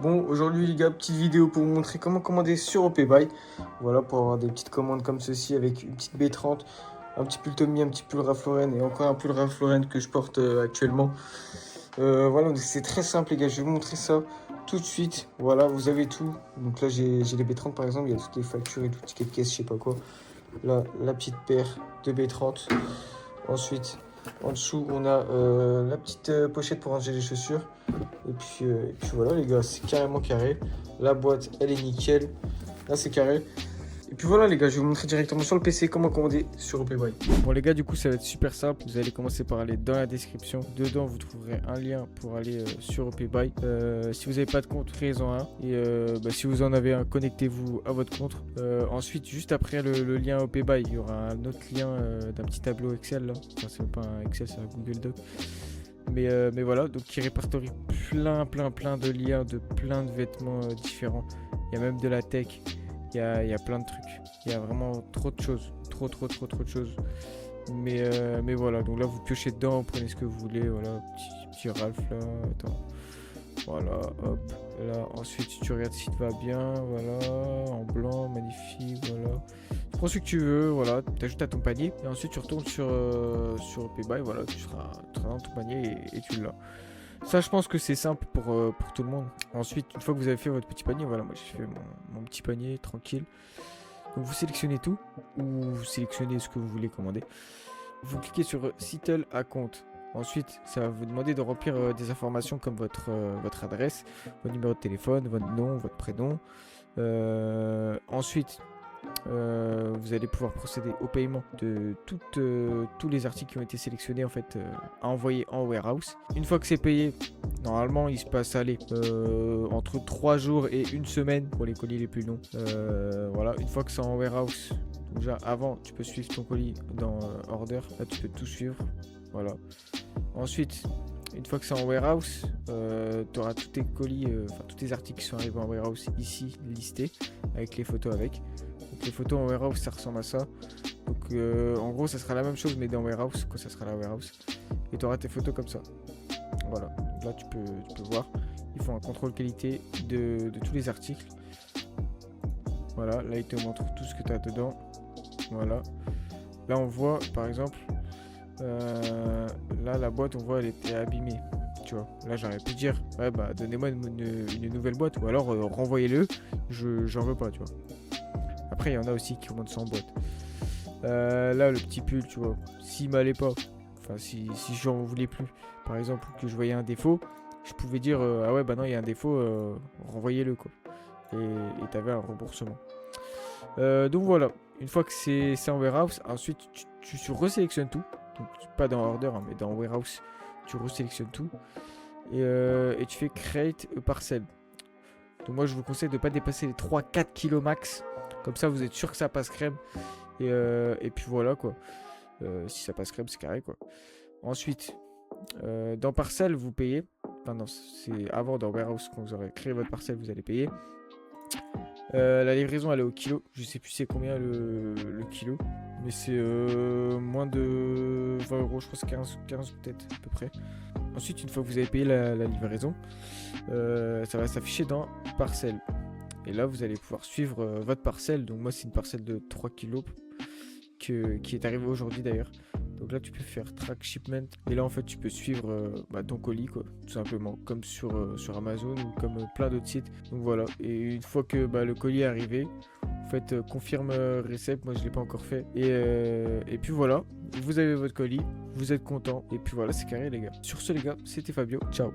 Bon, aujourd'hui les gars, petite vidéo pour vous montrer comment commander sur OPBuy. Voilà, pour avoir des petites commandes comme ceci avec une petite B30, un petit pull Tommy, un petit pull Ralph Lauren et encore un pull Ralph Lauren que je porte actuellement. Voilà, donc c'est très simple les gars, je vais vous montrer ça tout de suite. Voilà, vous avez tout. Donc là j'ai les B30 par exemple, il y a toutes les factures et tout, ticket de caisse, je sais pas quoi. Là, la petite paire de B30. Ensuite, en dessous, on a la petite pochette pour ranger les chaussures. Et puis voilà les gars, c'est carrément carré. La boîte, elle est nickel. Là, c'est carré. Et puis voilà les gars, je vais vous montrer directement sur le PC comment commander sur OPBuy. Bon les gars, du coup ça va être super simple. Vous allez commencer par aller dans la description. Dedans vous trouverez un lien pour aller sur OPBuy. Si vous n'avez pas de compte, créez-en un. Et si vous en avez un, connectez-vous à votre compte. Ensuite, juste après le lien OPBuy, il y aura un autre lien d'un petit tableau Excel là. Enfin, c'est pas un Excel, c'est un Google Doc. Mais voilà, donc qui répertorie plein de liens de plein de vêtements différents. Il y a même de la tech. Il y a plein de trucs. Il y a vraiment trop de choses. Trop de choses. Mais voilà, donc là vous piochez dedans, vous prenez ce que vous voulez. Voilà, petit Ralph là. Attends. Voilà, hop. Là, ensuite tu regardes si te va bien. Voilà, en blanc, magnifique. Voilà. Tu prends ce que tu veux. Voilà, tu ajoutes à ton panier. Et ensuite tu retournes sur OPBuy. Voilà, tu seras dans ton panier et tu l'as. Ça, je pense que c'est simple pour tout le monde. Ensuite, une fois que vous avez fait votre petit panier, voilà, moi j'ai fait mon petit panier tranquille. Donc vous sélectionnez tout, ou vous sélectionnez ce que vous voulez commander. Vous cliquez sur Settle à compte. Ensuite, ça va vous demander de remplir des informations comme votre adresse, votre numéro de téléphone, votre nom, votre prénom. Ensuite, vous allez pouvoir procéder au paiement de tous les articles qui ont été sélectionnés en fait à envoyer en warehouse. Une fois que c'est payé, normalement il se passe entre 3 jours et 1 semaine pour les colis les plus longs. Voilà, une fois que c'est en warehouse, déjà avant tu peux suivre ton colis dans order, là tu peux tout suivre. Voilà. Ensuite, une fois que c'est en warehouse, tu auras tous tes colis, tous tes articles qui sont arrivés en warehouse ici listés avec les photos avec. Donc les photos en warehouse ça ressemble à ça. Donc en gros ça sera la même chose mais dans warehouse quand ça sera la warehouse. Et tu auras tes photos comme ça. Voilà. Donc là tu peux voir. Ils font un contrôle qualité de tous les articles. Voilà. Là ils te montrent tout ce que tu as dedans. Voilà. Là on voit par exemple. Là la boîte on voit elle était abîmée. Tu vois, là j'aurais pu dire ouais bah donnez-moi une nouvelle boîte ou alors renvoyez-le, j'en veux pas, tu vois. Après il y en a aussi qui commandent sans boîte. Là le petit pull, tu vois, s'il m'allait pas, enfin si j'en voulais plus, par exemple que je voyais un défaut, je pouvais dire ah ouais bah non il y a un défaut, renvoyez-le quoi. Et t'avais un remboursement. Donc voilà, une fois que c'est en warehouse, ensuite tu resélectionnes tout. Donc pas dans order hein, mais dans warehouse tu resélectionnes tout et tu fais create a parcel. Donc moi je vous conseille de ne pas dépasser les 3-4 kg max, comme ça vous êtes sûr que ça passe crème et puis voilà quoi. Si ça passe crème c'est carré quoi. Ensuite dans parcel vous payez, enfin non c'est avant dans warehouse quand vous aurez créé votre parcelle vous allez payer. La livraison elle est au kilo, je sais plus c'est combien le kilo, mais c'est moins de 20 euros, je pense 15 peut-être à peu près. Ensuite une fois que vous avez payé la livraison, ça va s'afficher dans parcelle. Et là vous allez pouvoir suivre votre parcelle. Donc moi c'est une parcelle de 3 kilos qui est arrivée aujourd'hui d'ailleurs. Donc là tu peux faire track shipment et là en fait tu peux suivre ton colis quoi, tout simplement comme sur Amazon ou comme plein d'autres sites. Donc voilà, et une fois que le colis est arrivé, vous faites confirme receipt, moi je l'ai pas encore fait et puis voilà, vous avez votre colis, vous êtes content et puis voilà c'est carré les gars. Sur ce les gars, c'était Fabio, ciao.